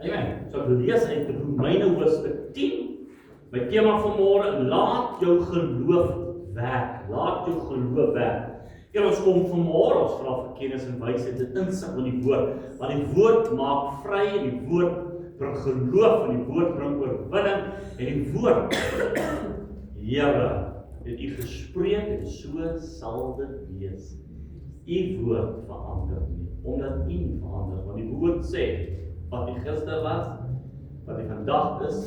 Amen. So ek lees uit Romeine hoofstuk 10, my tema vanmôre, laat jou geloof werk. Laat jou geloof werk. En ons kom vanmôre, ons vra vir kennis en wysheid en insig in die woord, want die woord maak vry en die woord bring geloof en die woord bring oorwinning en die woord, Here, het u gespreek en so sal dit wees. U woord verander nie, omdat u nie verander, want die woord sê, wat die gister was, wat die vandag is,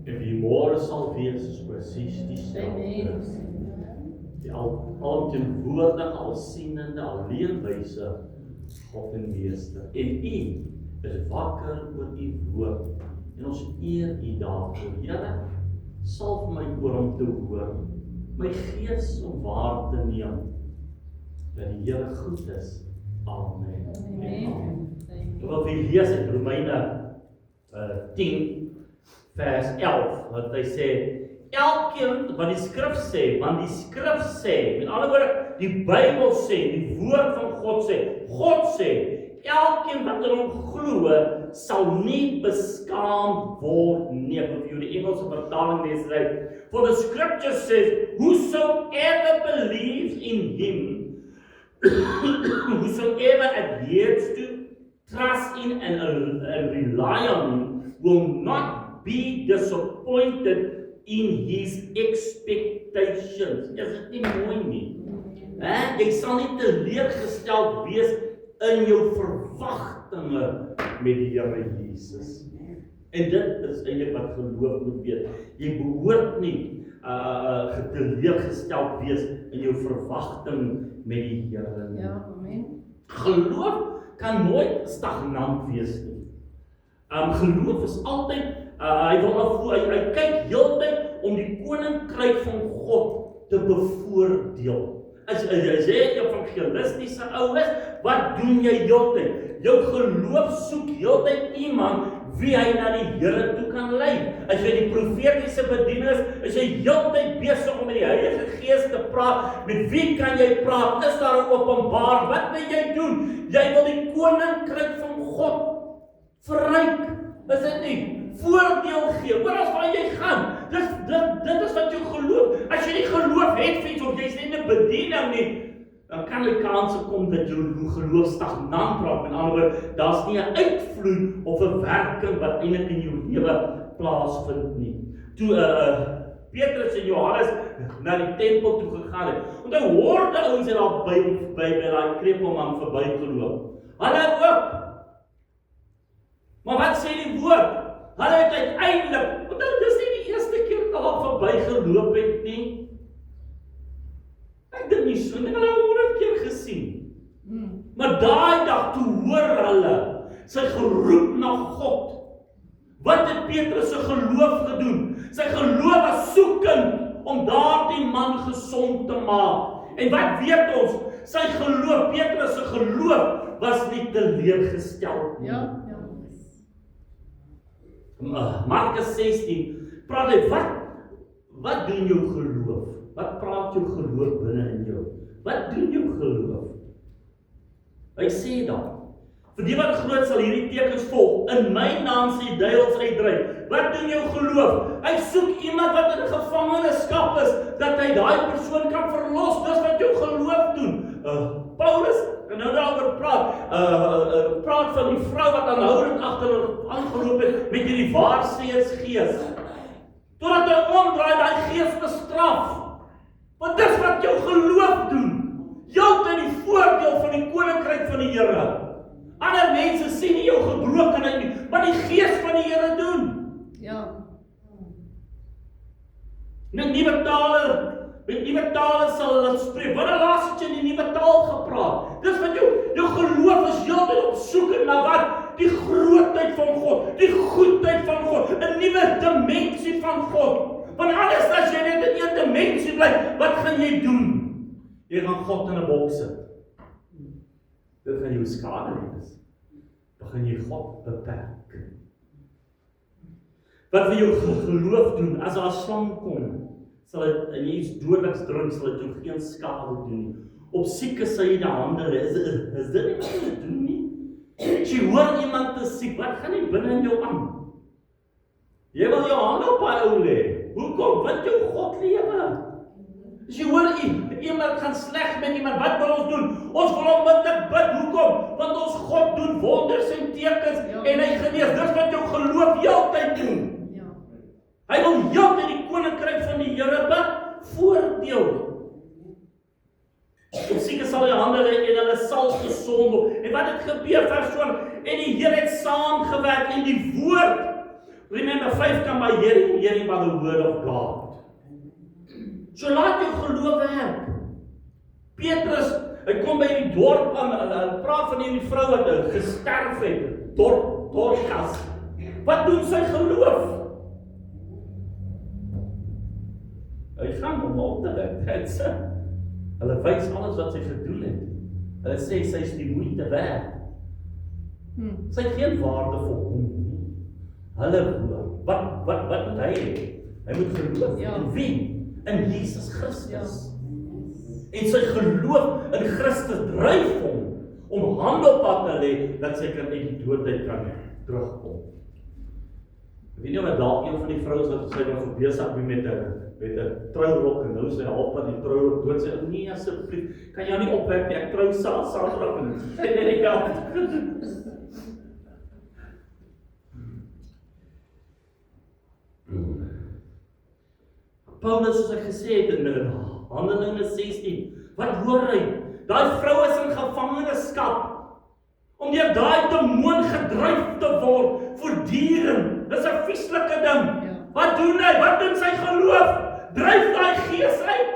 en die môre sal wees, is presies dieselfde. Die alomteenwoordige, alsienende, alleenwyse God en Meester. En u is wakker oor u woord, en ons eer u daarvoor. Here, salf my oor om te hoor, my gees om waar te neem, dat die Here goed is. Amen. Amen. Ek wil vir lees uit Romeine 10 vers 11, wat hy sê, elkeen wat die skrif sê, want die skrif sê, met ander woorde, die Bybel sê, die woord van God sê, elkeen wat in hom glo, sal nie beskaamd word nie. Ek wil vir jou die Engelse vertaling lees uit. For the scripture says, whosoever believes in him, whosoever adheres to, trust in and rely on him, will not be disappointed in his expectations. Is dit nie mooi nie? Jy sal nie teleurgesteld wees in jou verwagtinge met die Here Jesus. En dit is eintlik wat geloof moet weet. Jy behoort nie teleurgesteld wees in jou verwagting met die Here nie. Ja, amen. Geloof kan nooit stagnant wees nie. Geloof is altyd, hy kyk heeltyd om die koninkryk van God te bevoordeel. As jy evangelistiese ou is, wat doen jy heeltyd? Jou geloof soek heeltyd iemand wie hy na die Here toe kan lei. As jy die profetiese bediening is jy heeltyd besig om met die Heilige Gees te praat. Met wie kan jy praat? Is daar 'n openbaar? Wat wil jy doen? Jy wil die koninkryk van God verryk. Is dit nie? Voordeel gee, oral waar jy gaan. Dit is wat jou geloof. As jy nie geloof het vir iets of jy's net 'n bediening nie, dan kan die kanse kom dat jou geloof stagnant raak. Met ander woorde, daar's nie 'n uitvloei of 'n werking wat eintlik in jou lewe plaasvind nie. Toe Petrus en Johannes na die tempel toe gegaan het, en hy horde ouens het daar by daai krepelman verbygeloop. Hulle ook. Maar wat sê die woord? Hulle het uiteindelik, want dit is nie die eerste keer dat hulle verbygeloop het nie. Ek dink nie so, ek het hulle 100 keer gesien. Maar daai dag toe hoor hulle sy geroep na God. Wat het Petrus se geloof gedoen? Sy geloof was soekend om daardie man gesond te maak. En wat weet ons? Sy geloof, Petrus se geloof, was nie teleurgesteld nie. Ja. Markus 16, praat hy, wat doen jou geloof? Wat praat jou geloof binne in jou? Wat doen jou geloof? Hy sê dan, vir die wat glo sal hierdie tekens volg, in my naam sal die duiwels uitdryf. Wat doen jou geloof? Hy soek iemand wat in gevangenskap is, dat hy daai persoon kan verlos. Dis wat jou geloof doen. Paulus, en nou daaroor praat van die vrou wat aanhoudend agter hom aangeloop het met hierdie waarsêersgees. Totdat hy omdraai, daai gees bestraf. Want dis wat jou geloof doen. Heeltyd die voordeel van die koninkryk van die Here. Ander mense sien nie jou gebrokenheid nie, maar die gees van die Here doen. Ja. Met nuwe tale sal hulle spreek. Wanneer laas het jy in die nuwe taal gepraat? Dis wat jou geloof is heeltyd op soek na wat? Die grootheid van God, die goedheid van God, 'n nuwe dimensie van God. Want anders as jy net in een dimensie bly, wat gaan jy doen? Jy gaan God in 'n boks sit. Dit gaan jou skade wees. Begin jy God beperk. Wat wil jou geloof doen as daar 'n slang kom? Sal dit en jy iets dodeliks drink, sal dit jou geen skade doen nie. Op siekes sal jy die hande lê. Is dit nie wat jy doen nie? As jy hoor iemand is siek, wat gaan nie binne in jou aan? Jy wil jou hand op hy ou lê. Hoekom? Wat jou God lewe? As jy hoor iemand gaan sleg met iemand, wat wil ons doen? Ons wil onmiddellik bid. Hoekom? Want ons God doen wonders en tekens en hy genees. Dis wat jou geloof heeltyd doen. Hy wil heeltyd die koninkryk van die Here bevoordeel. Die sieke sal die hande lê en hulle sal gesond word. En wat het gebeur? Vers 20. En die Here het saamgewerk en die woord. Remember, faith come by hearing by the word of God. So laat jou geloof werk. Petrus, hy kom by die dorp aan, hy praat van hierdie vrou wat gesterf het, Dorcas. Wat doen sy geloof? Hy gaan om op te wek, hulle wys alles wat sy gedoen het. Hulle sê, sy is die moeite werd. Sy het geen waarde vir hom nie. Hulle hoor, wat moet hy hê? Hy moet geloof in wie? In Jesus Christus. En sy geloof in Christus dryf hom om hand op pad te lê, dat sy kan uit die doodheid kan terugkom. Ek weet nie wat dalk een van die vrouens wat sy nog besig met 'n trourok en nou sy half aan die trourok dood sê, nee asseblief, kan jy nie opwek nie, ek trou Saterdag en die kant. Paulus, soos ek gesê het in Handelinge 16, wat hoor hy? Daai vrou is in gevangenskap, om deur daai demoon gedryf te word, voortdurend. Dis 'n vieslike ding. Wat doen hy? Wat doen sy geloof? Dryf daai gees uit,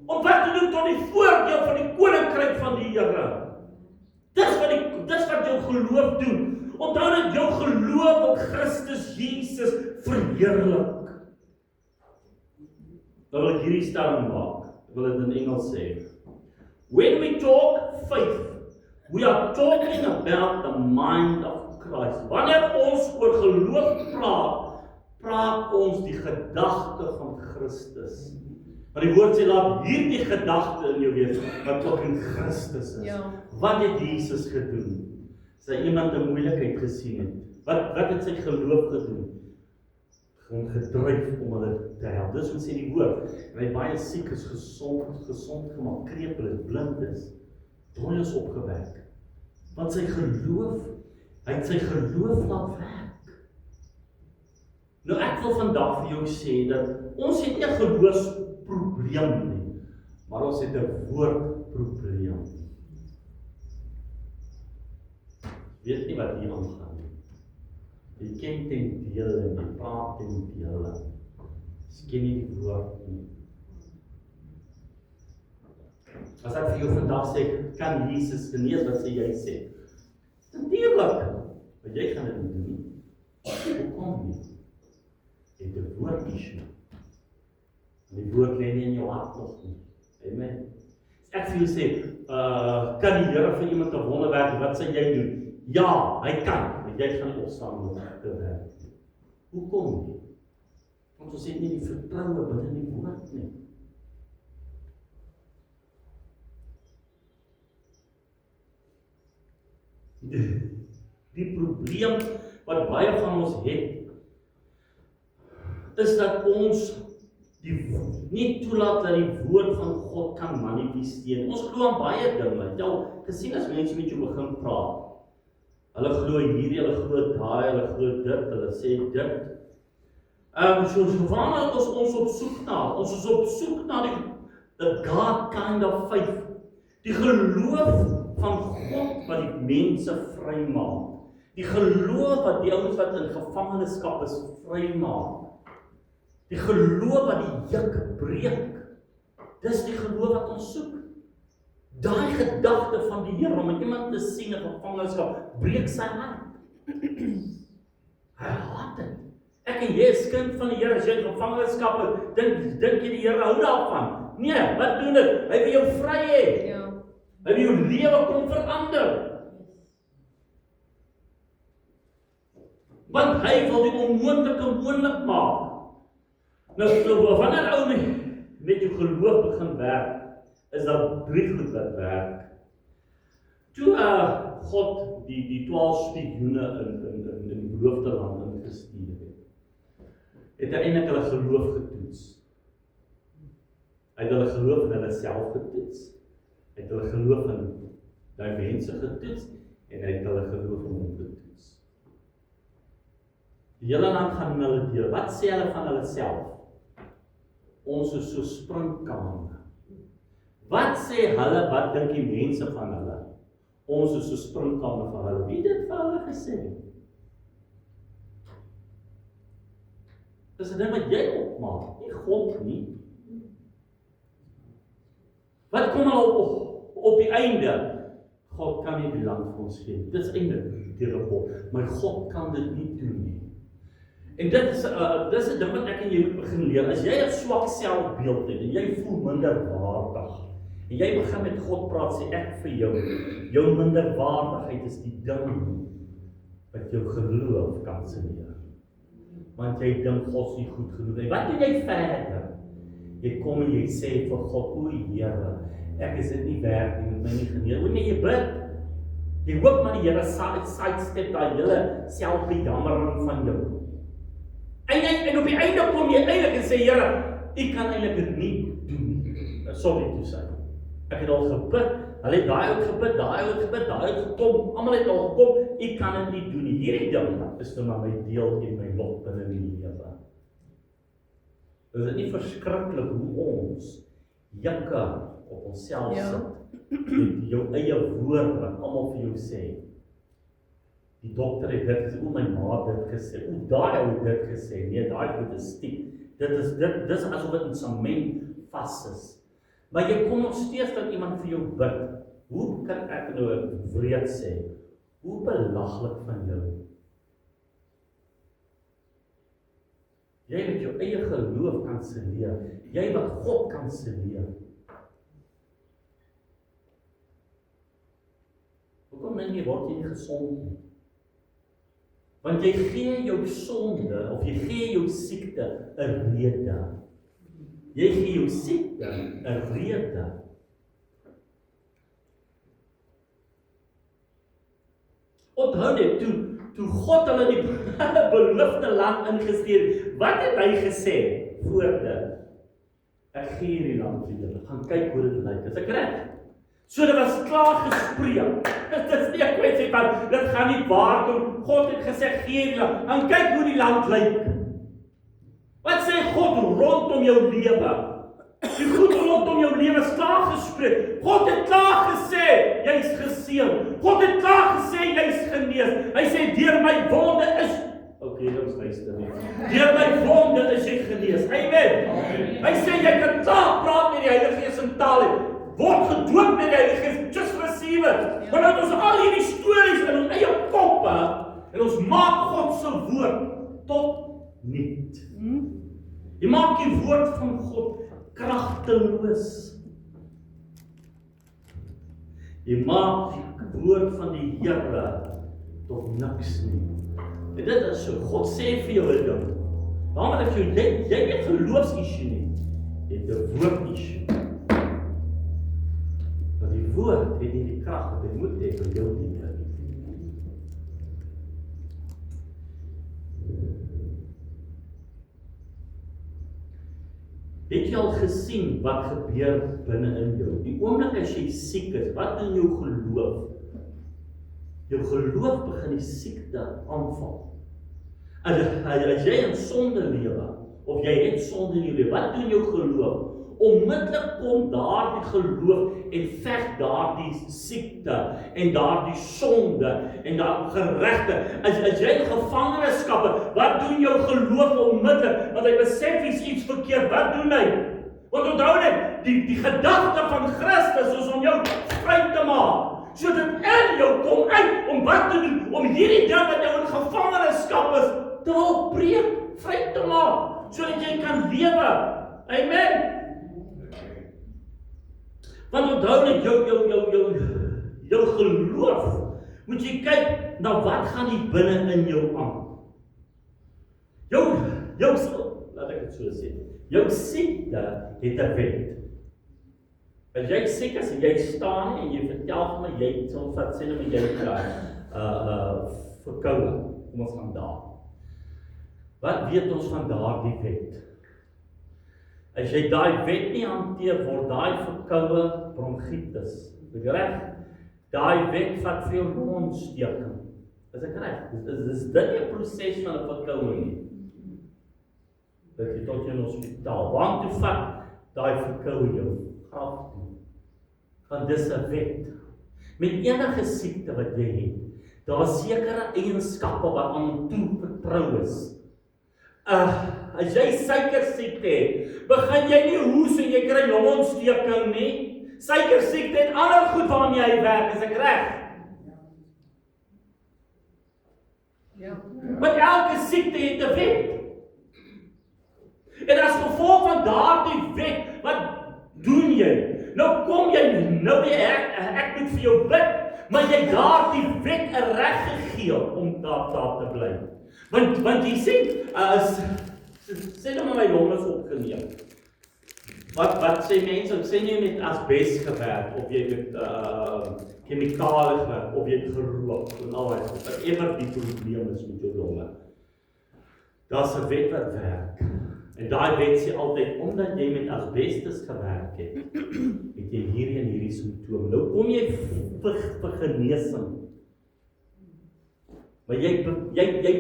om wat te doen tot die voordeel van die koninkryk van die Here. Dis wat jou geloof doen. Onthou dat jou geloof op Christus Jesus verheerlik. Dan wil ek hierdie stelling maak. Ek wil dit in Engels sê. When we talk faith, we are talking about the mind of Christ. Wanneer ons oor geloof praat ons die gedagte van Christus. Want die woord sê, laat hierdie gedagte in jou wees, wat ook in Christus is. Wat het Jesus gedoen? Sy iemand 'n moeilikheid gesien het. Wat het sy geloof gedoen? Gewoon gedryf om hulle te help. Dis wat sê die woord. En hy baie siek is gesond gemaak, krepeel is, blind is, dooie is opgewek. Want sy geloof, hy het sy geloof laat werk. Nou ek wil vandag vir jou sê dat ons het nie 'n geloofsprobleem nie, maar ons het 'n woordprobleem. Weet nie wat hier aangaan. Jy ken ten dele en jy praat ten dele. Jy ken nie die woord nie. As ek vir jou vandag sê, kan Jesus genees, wat sê jy sê? Natuurlik, maar jy gaan dit nie doen nie. Hoekom nie? Jy het 'n woord issue. En die woord lê nie in jou hart nog nie. Amen. Ek vir jou sê, kan die Here vir iemand 'n wonderwerk, wat sê jy doen? Ja, hy kan, maar jy gaan opstaan om te werk. Hoekom nie? Want ons het nie die vertroue binne die woord nie. Die probleem wat baie van ons het, is dat ons nie toelaat dat die woord van God kan manifesteer. Ons glo aan baie dinge. Jy gesien as mense met jou begin praat. Hulle glo hierdie, hulle glo daai, hulle glo dit, hulle sê dit. So waarna is ons op soek na? Ons is op soek na the God kind of faith. Die geloof van God wat die mense vrymaak. Die geloof wat die ouens wat in gevangenskap is vrymaak. Die geloof wat die juk breek. Dis die geloof wat ons soek. Daai gedagte van die Here om iemand te sien in gevangenskap, breek sy hart. Hy haat dit. Ek en jy is kind van die Here, as jy in gevangenskap is, dink jy die Here hou daarvan? Nee, wat doen dit? Hy wil jou vry hê. Hy wil jou lewe kom verander. Want hy wil die onmoontlike moontlik maak. Nou, wanneer ou met jou geloof begin werk, is daar 3 goed wat werk. Toe God die 12 spioene in die beloofde land ingestuur het eintlik hulle geloof getoets. Hy het hulle geloof in hulle self getoets. Hy het hulle geloof in die mense getoets en hy het hulle geloof in hom getoets. Die hele land gaan hulle deel. Wat sê hulle van hulle self? Ons is so springkane. Wat sê hulle, wat dink die mense van hulle? Ons is so springkane van hulle. Wie het dit vir hulle gesê? Dis 'n ding wat jy opmaak, nie God nie. Wat kom hulle op die einde? God kan nie die land vir ons gee. Dit is eintlik die rapport, maar God kan dit nie doen nie. En dit is 'n ding wat ek en jy moet begin leer. As jy 'n swak selfbeeld het en jy voel minderwaardig en jy begin met God praat, sê ek vir jou minderwaardigheid is die ding wat jou geloof kanselleer. Want jy dink God is nie goed genoeg. En wat doen jy verder? Jy kom en jy sê vir God, o Here, ek is dit nie werd nie, moet my nie genees. O nee, jy bid. Jy hoop maar die Here sidestep daai hele selfbejammering van jou. En op die einde kom jy eintlik en sê, Here, U kan eintlik dit nie doen nie. Sorry to say. Ek het al gebid, hulle het daai ook gebid, daai het gekom, almal het al gekom, U kan dit nie doen nie. Hierdie ding is nou maar my deel en my lot binne die lewe. Is dit nie verskriklik hoe ons jikke op onsself sit, met jou eie woorde wat almal vir jou sê? Die dokter het dit gesê, o my ma het dit gesê, o daai ou het dit gesê, nee daai goed is stiek. Dis asof dit in sement vas is. Maar jy kom nog steeds dat iemand vir jou bid. Hoe kan ek nou wreed sê? Hoe belaglik van jou. Jy met jou eie geloof kanselleer. Jy wat God kanselleer. Hoekom dink jy word jy nie gesond nie? Want jy gee jou sonde, of jy gee jou siekte 'n rede. Jy gee jou siekte 'n rede. Onthou net, toe God hulle in die beloofde land ingestuur, wat het hy gesê voor dit? Ek gee hierdie land vir julle, gaan kyk hoe dit lyk. Is ek reg? So dit was klaar gespreek. Dit is nie 'n kwessie van, dit gaan nie waar kom. God het gesê, gee hierdie land, gaan kyk hoe die land lyk. Wat sê God rondom jou lewe? Die goed rondom jou lewe is klaar gespreek. God het klaar gesê, jy's geseën. God het klaar gesê, jy's genees. Hy sê, deur my wonde is... Okay, ons luister nie. Deur my wonde is jy genees. Amen. Hy sê, jy kan klaar praat met die Heilige Gees in tale. Word gedoop met die Heilige Gees, just receive it. Maar dat ons al hierdie stories in ons eie koppe, en ons maak God se woord tot niet. Jy maak die woord van God kragteloos. Jy maak die woord van die Here tot niks nie. En dit is so, God sê vir jou 'n ding. Daarom dat jy nie geloofs-issue nie, jy het 'n woord-issue. Want die woord het nie die krag wat dit moet hê vir jou nie. Het jy al gesien wat gebeur binne in jou? Die oomblik as jy siek is, wat in jou geloof? Jou geloof begin die siekte aanval. As jy in sonde lewe, of jy het sonde in jou lewe, wat doen jou geloof? Onmiddellik kom daardie geloof en veg daardie siekte en daardie sonde en daardie geregte. As jy in gevangenskappe, wat doen jou geloof onmiddellik? Want hy besef iets verkeerd, wat doen hy? Want onthou net, die gedagte van Christus is om jou vry te maak. So dit in jou kom uit om wat te doen? Om hierdie ding wat jou in gevangenskap is, te wil breek, vry te maak, sodat jy kan lewe. Amen. Want onthou net jou geloof, moet jy kyk na wat gaan die binne in jou aan. Laat ek dit so sê, jou siekte het 'n wet. As jy siek is en jy staan en jy vertel vir my, jy sal vat sê net jy klaar. verkoue. Kom ons gaan daar. Wat weet ons van daardie wet? As jy daai wet nie hanteer, word daai verkoue bronchitis. Reg? Daai wet vat vir jou longontsteking. Is ek reg? Dis dit nie 'n proses van 'n verkoue nie. Dat jy tot in 'n hospitaal. Waartoe vat daai verkoue jou? Graf toe. Want dis 'n wet. Met enige siekte wat jy het, daar is sekere eienskappe wat aan toe vertrou is. As jy suikersiekte het, begin jy nie hoes en jy kry longontsteking nie. Suikersiekte het ander goed waarmee hy werk, is ek reg? Ja. Want elke siekte het 'n wet. En as gevolg van daardie wet, wat doen jy? Nou kom jy, ek moet vir jou bid, maar jy daardie wet 'n reg gegee om daar te bly. Want jy sê nou maar my long is opgeneem. Wat sê mense, ek sê nie met asbes gewerk, of jy met chemikale gewerk, of jy het gerook, en al wat ever die probleem is met jou longe. Daar's 'n wet wat werk. En daai wet sê altyd, omdat jy met asbestes gewerk het jy hierdie simptome. Nou kom jy vir genesing. Maar jy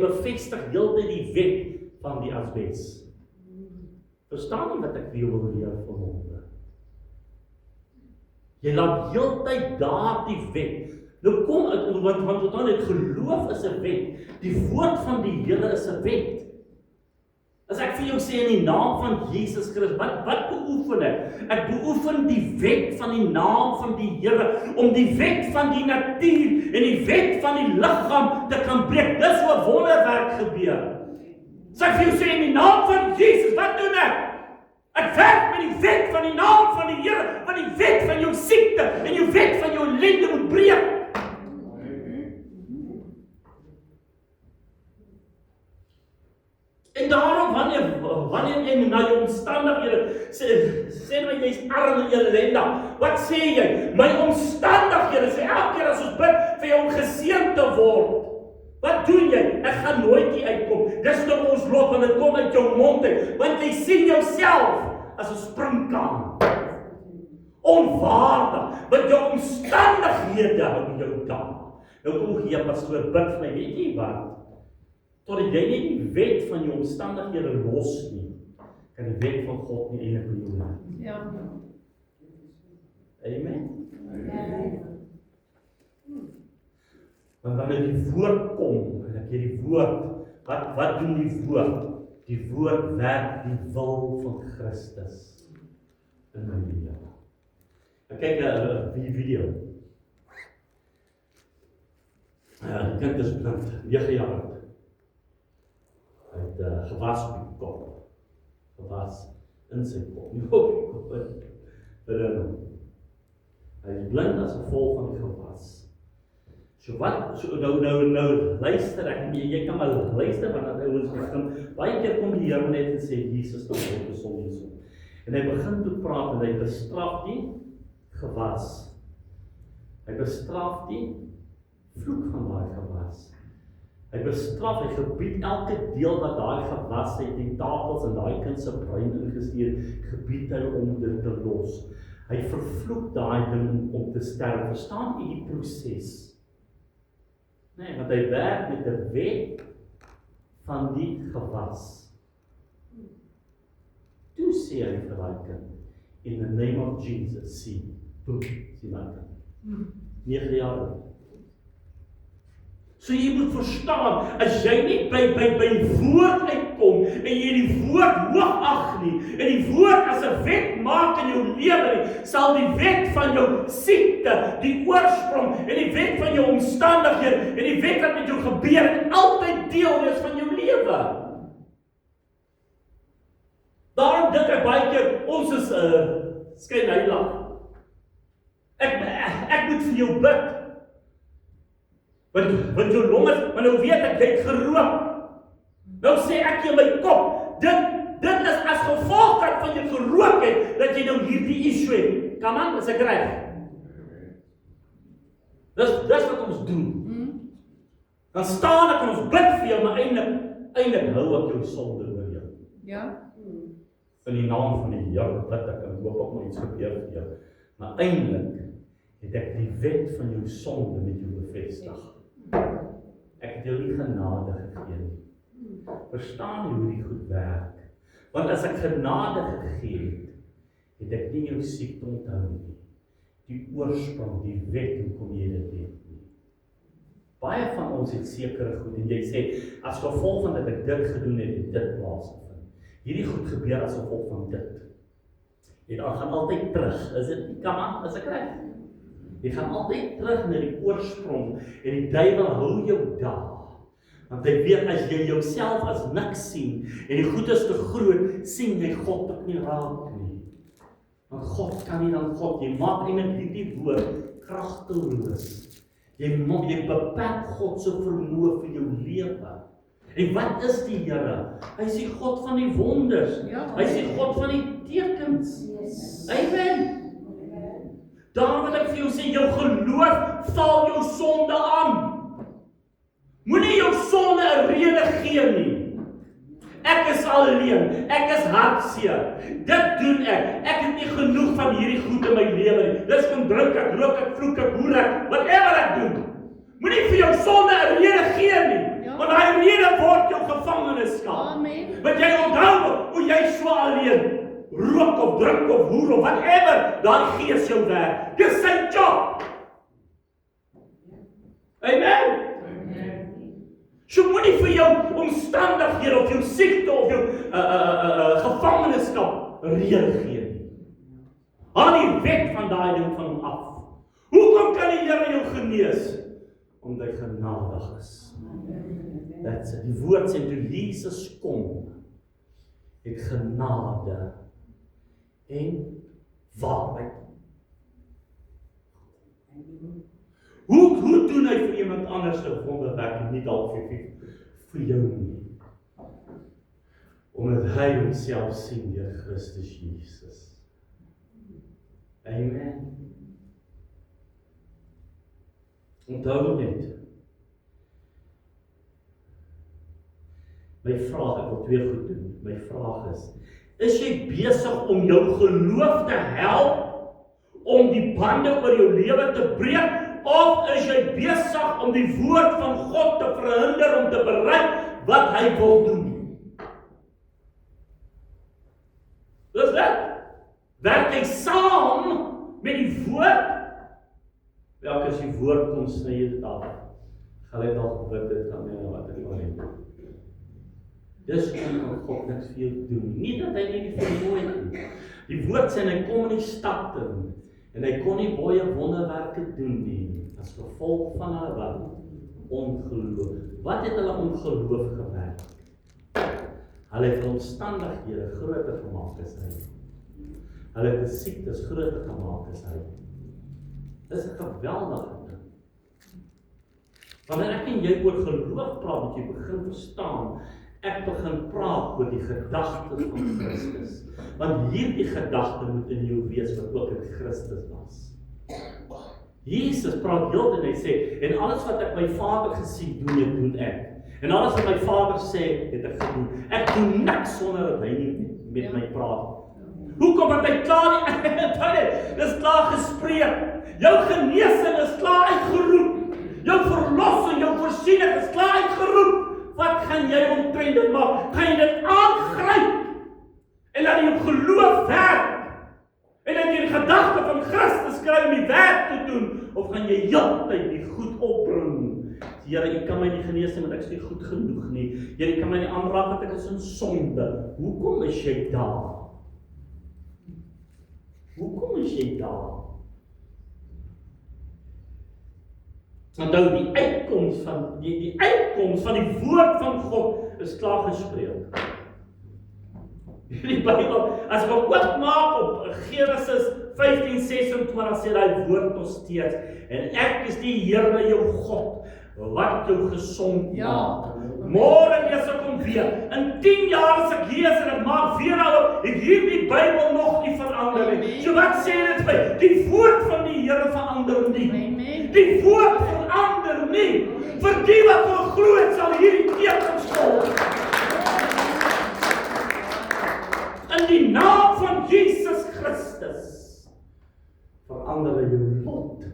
bevestig heeltyd die wet van die asbes. Verstaan jy wat ek vir jou wil leer vanmôre? Jy laat heeltyd daardie wet. Nou kom uit, want dan het geloof is 'n wet. Die woord van die Here is 'n wet. As ek vir jou sê in die naam van Jesus Christus, wat beoefen ek? Ek beoefen die wet van die naam van die Here, om die wet van die natuur en die wet van die liggaam te kan breek. Dis hoe 'n wonderwerk gebeur. As ek vir jou sê in die naam van Jesus, wat doen ek? Ek werk met die wet van die naam van die Here, van die wet van jou siekte en jou wet van jou ellende moet breek. En daarom, wanneer jy na jou omstandighede sê nou jy's arm en ellendig, wat sê jy? My omstandighede, sê elke keer as ons bid vir jou om geseën te word. Wat doen jy? Ek gaan nooit hier uitkom. Dis nou ons lot, want dit kom uit jou mond uit. Want jy sien jouself as 'n springkaan. Onwaardig, want jou omstandighede hou jou daar. Nou kom hier, pastoor, bid vir my, weet jy wat? Totdat jy nie die wet van jou omstandighede los nie, kan die wet van God nie eintlik vir jou maak. Ja. Amen. Want wanneer die woord kom, en ek die woord, wat doen die woord? Die woord werk die wil van Christus in my lewe. Ek kyk die video. Die kind is blind, 9 jaar oud. Hy het gewas op die kop. Gewas in sy kop. Nie op die kop. Hy is blind as gevolg van die gewas. Nou luister ek, jy kan maar luister, want ouens begin, baie keer kom die Here net en sê, Jesus, dan word gesond. En hy begin toe praat, en hy bestraf die gewas. Hy bestraf die vloek van daai gewas. Hy bestraf, hy gebied elke deel wat daai gewas het, die tafels en daai kind se brein ingesteek, gebied hy om dit te los. Hy vervloek daai ding om te sterf. Verstaan jy die proses? Nee, want hy werk met 'n wet van die gewas. Toe sê hy vir daai kind, in the name of Jesus, sien daai kind. 9 jaar oud. So jy moet verstaan, as jy nie by woord uitkom, en jy die woord hoog ag nie, en die woord as 'n wet maak in jou lewe nie, sal die wet van jou siekte, die oorsprong, en die wet van jou omstandighede, en die wet wat met jou gebeur, altyd deel wees van jou lewe. Daarom dink ek baie keer, ons is skynheilig. Ek moet vir jou bid. Want jou longe, maar nou weet ek, jy het gerook. Nou sê ek in my kop, dit is as gevolg van jy gerook het, dat jy nou hierdie issue het. Come on, is ek reg? Dis wat ons doen. Dan staan ek en ons bid vir jou, maar eintlik hou ek jou sonde oor jou. Ja. In die naam van die Here bid ek en hoop op iets gebeur vir jou. Maar eintlik het ek die wet van jou sonde met jou bevestig. Ek het jou nie genade gegee nie. Verstaan jy hoe die goed werk? Want as ek genade gegee het ek nie jou siekte onthou nie. Die oorsprong, die wet, hoekom jy dit het nie. Baie van ons het sekere goed, en jy sê, as gevolg van dat ek dit gedoen het, het dit plaasgevind. Hierdie goed gebeur as gevolg van dit. Jy gaan altyd terug, is dit nie, kan man, is ek reg? Jy gaan altyd terug na die oorsprong, en die duiwel hou jou daar. Want hy weet, as jy jouself as niks sien, en die goed is te groot, sien jy God ook nie raak nie. Want God kan nie dan God, jy maak eintlik hierdie woord kragteloos. Jy beperk God se vermoë vir jou lewe. En wat is die Here? Hy is die God van die wonders. Ja. Hy is die God van die tekens. Amen. Daar wil ek vir jou sê, jou geloof val jou sonde aan. Moenie jou sonde 'n rede gee nie. Ek is alleen, ek is hartseer. Dit doen ek. Ek het nie genoeg van hierdie goed in my lewe nie. Dis kom drink ek, rook ek, vloek ek, hoer ek, whatever ek doen. Moenie vir jou sonde 'n rede gee nie. Ja. Want daai rede word jou gevangenskap. Amen. Want jy onthou hoe jy so alleen rook of drink of hoer of whatever, daai gees jou werk. Dis sy job. Amen. So moenie vir jou omstandighede of jou siekte of jou gevangenskap rede gee nie. Haal die wet van daai ding van hom af. Hoekom kan die Here jou genees? Omdat hy genadig is. That's it. Die woord sê toe Jesus kom, het genade en waarheid. Hoe doen hy vir iemand anders 'n wonderwerk en nie dalk vir jou nie? Omdat hy homself sien deur Christus Jesus. Amen. Onthou net. My vraag, ek wil twee goed doen. My vraag is jy besig om jou geloof te help om die bande oor jou lewe te breek? Of is jy besig om die woord van God te verhinder om te bereik wat hy wil doen? Dis dit. Werk jy saam met die woord? Welke as die woord kom sny jy dit af. Gaan jy dalk bid dit kan nie wat ek wil hê. Dis kan God niks vir jou doen. Nie dat hy nie vermoë het nie. Die woord sê hy kom in die stad in. En hy kon nie baie wonderwerke doen nie, as gevolg van hulle wat? Ongeloof. Wat het hulle ongeloof gewerk? Hulle het omstandighede groter gemaak as hy. Hulle het die siektes groter gemaak as hy. Dis 'n geweldige ding. Wanneer ek en jy oor geloof praat, moet jy begin verstaan, ek begin praat oor die gedagtes van Christus. Want hierdie gedagte moet in jou wees wat ook in Christus was. Jesus praat heeltyd en hy sê, en alles wat ek my Vader gesien doen ek. En alles wat my Vader sê, het ek gedoen. Ek doen niks sonder dat hy nie met my praat. Hoekom het hy klaar nie? Dis klaar gespreek. Jou genesing is klaar uitgeroep. Jou verlossing, jou voorsiening is klaar uitgeroep. Wat gaan jy omtrent dit maak? Gaan jy dit aangryp? En laat jy op geloof werk? En dat jy die gedagte van Christus kry om die werk te doen? Of gaan jy heeltyd die goed opbring? Here, U kan my nie genees nie, want ek is nie goed genoeg nie. Here, U kan my nie aanraak want ek is in sonde. Hoekom is jy daar? Hoekom is jy daar? Onthou die uitkoms van die uitkoms van die woord van God is klaar gespreek. Die Bybel, as ek oopmaak op Genesis 15:26 sê hy woord nog steeds, en ek is die Here jou God wat jou gesond maak. Môre lees ek hom weer. In 10 jaar as ek lees en ek maak weer nou, het hierdie Bybel nog nie verander nie. So wat sê dit vir my? Die woord van die Here verander nie. Die woord verander nie. vir die wat wil glo, sal hierdie tekens volg. In die naam van Jesus Christus verander hy jou lot.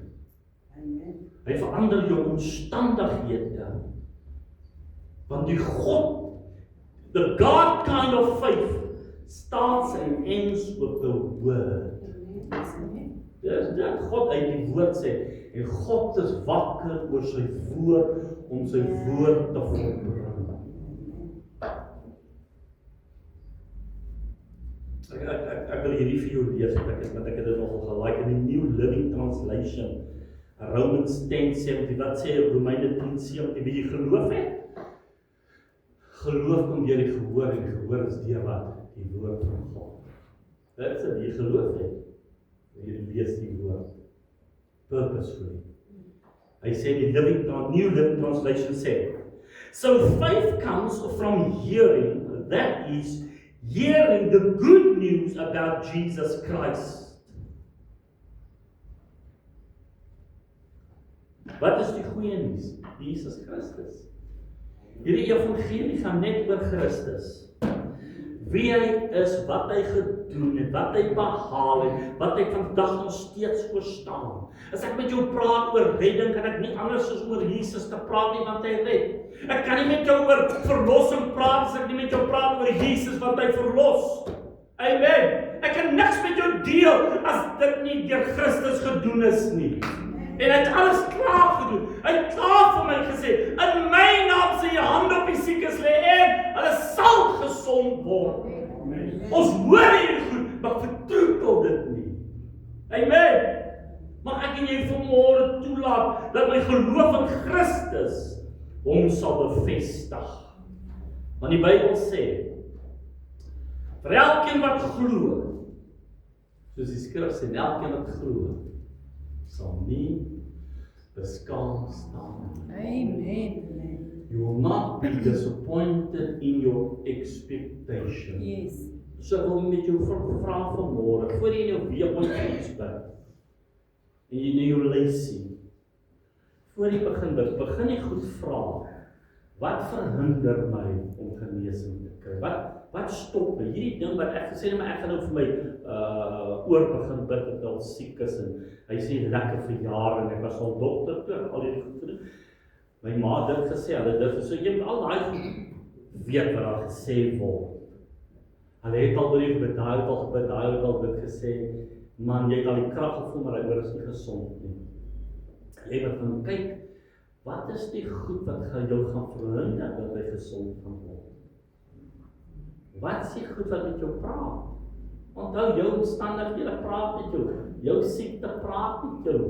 Hy verander jou omstandighede. Want die God, the God kind of faith, starts and ends with the word. Dis dat God uit die woord sê, en God is wakker oor sy woord, om sy woord te volbring. Ek wil hierdie vir jou lees, want ek het dit nogal gelike in die New Living Translation, Romans 10:17, wat sê Romeine 10:17, wie jy geloof het? Geloof kom deur die gehoor, en die gehoor is deur wat? Die woord van God. Dit is wie geloof het. Jy lees die woord. Purposefully. Hy sê die New Living Translation sê, so faith comes from hearing, that is, hearing the good news about Jesus Christ. Wat is die goeie nuus? Jesus Christus. Hierdie evangelie gaan net oor Christus. Wie hy is, wat hy gedoen het, wat hy behaal het, wat hy vandag nog steeds voorstaan. As ek met jou praat oor redding, kan ek nie anders as oor Jesus te praat nie, want hy red. Ek kan nie met jou oor verlossing praat, as ek nie met jou praat oor Jesus, want hy verlos. Amen. Ek kan niks met jou deel, as dit nie deur Christus gedoen is nie. En hy het alles klaar gedoen. Hy het klaar vir my gesê, in my naam sal jy hand op die siekes lê en hulle sal gesond word. Ons hoor hier goed, maar vertroetel dit nie. Amen. Mag ek en jy vanmôre toelaat dat my geloof in Christus hom sal bevestig. Want die Bybel sê, vir elkeen wat glo, soos die skrif sê, elkeen wat glo, sal nie beskaam staan. Amen. You will not be disappointed in your expectation. Yes. So ek wil met jou vra vanmôre, voor jy nou weer iets bid, en jy nou jou lys sien, voor jy begin bid, begin jy goed vra, wat verhinder my om genesing te kry? Wat stop my? Hierdie ding wat ek gesê het, maar ek gaan nou vir my oor begin bid, dat al siek is, en hy sê lekker vir jare, en ek was al dokter toe, al hierdie goed gedoen. My ma het dit gesê, hulle dit, so jy moet al daai goed weet wat daar gesê word. Hulle het al oor die gebid, daai het al dit gesê, man, jy het al die krag gevoel, maar hy oor is nie gesond nie. Jy moet gaan kyk, wat is die goed wat jou gaan verhinder, dat hy gesond gaan word? Wat is die goed wat met jou praat? Onthou, jou omstandighede praat met jou, jou siekte praat met jou.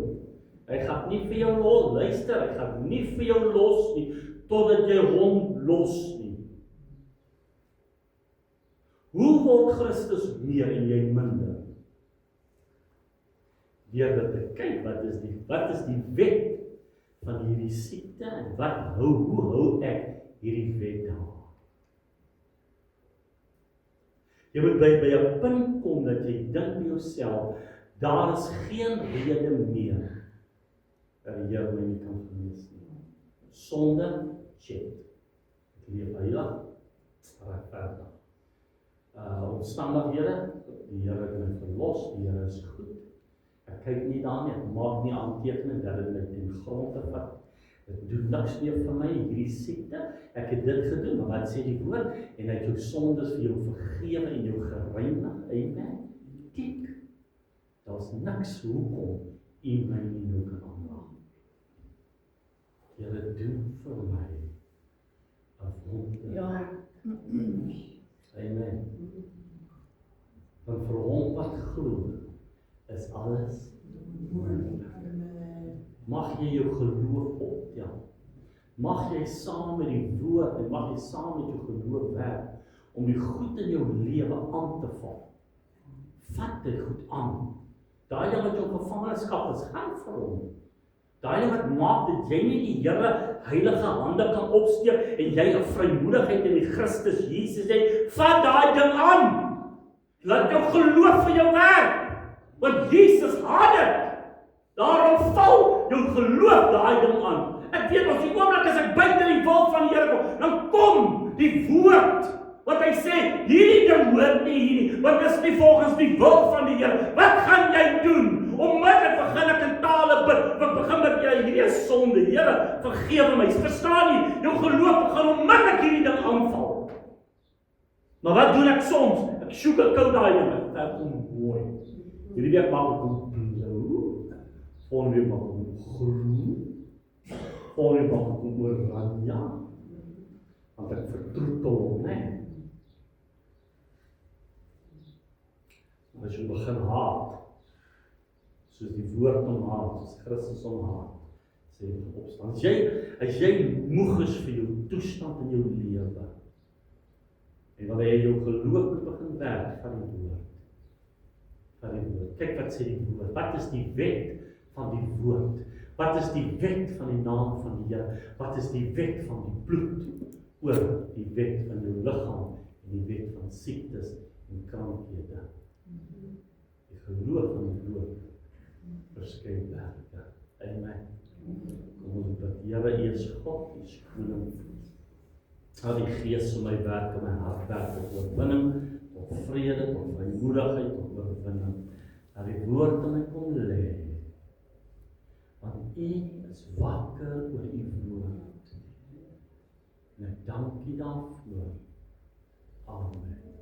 Hy gaan nie vir jou los, luister, hy gaan nie vir jou los nie, totdat jy hom los nie. Hoe word Christus meer en jy minder? Deur dat ek kyk, wat is die wet van hierdie siekte, en hoe hou ek hierdie wet daar? Jy moet by 'n punt kom dat jy dink by jouself, daar is geen rede meer dat die Here my nie kan genees nie. Sonde, check. Ek leef heilig, regverdig. Omstandighede, die Here het my verlos, die Here is goed. Ek kyk nie daarna, ek maak nie aantekening dat dit my ten gronde vat. Dit doen niks meer vir my, hierdie siekte. Ek het dit gedoen, maar wat sê die woord? En hy het jou sondes vir jou vergewe en jou gereinig. Amen. Kyk, daar's niks hoekom u my nie nou kan aanraak. Here doen vir my 'n wonder. Ja. Amen. Want vir hom wat glo, is alles moontlik. Mag jy jou geloof optel. Mag jy saam met die woord en mag jy saam met jou geloof werk om die goed in jou lewe aan te val. Vat dit goed aan. Daai ding wat jou gevangenskap is, gaan vir hom. Daai ding wat maak dat jy nie die Here heilige hande kan opsteek en jy 'n vrymoedigheid in die Christus Jesus het, vat daai ding aan. Laat jou geloof vir jou werk. Want Jesus had dit. Daarom val jou geloof daai ding aan. Ek weet ons die oomblik as ek buite die wil van die Here kom, dan kom die woord wat hy sê, hierdie ding hoort nie hier nie, want dis nie volgens die wil van die Here. Wat gaan jy doen? Onmiddellik begin ek in tale bid. Wat begin met jy, hierdie is sonde. Here, vergewe my. Verstaan jy? Jou geloof begin onmiddellik hierdie ding aanval. Maar wat doen ek soms? Ek soek 'n kou daai ding. Ek kom mooi. Hierdie week maak ek hom blou. Volgende week maak ek hom groen. Volgende week maak ek hom oranje. Want ek vertroetel hom, né? As jy begin haat, soos die woord om haat, soos Christus om haat, sê jy opstaan. As jy moeg is vir jou toestand in jou lewe, en wanneer jy jou geloof moet begin werk van die woord. Kyk wat sê die woord. Wat is die wet van die woord? Wat is die wet van die naam van die Here? Wat is die wet van die bloed? Oor die wet van jou liggaam en die wet van siektes en krankhede. Die geloof van die woord verskyn werke. Amen. Kom ons bid. Here, U is God, U is koning. Laat die Gees in my werk in my hart werk tot oorwinning, tot vrede, tot vrymoedigheid, tot oorwinning. Laat die woord in my kom lê. Want U is wakker oor U woord. En ek dank U daarvoor. Amen.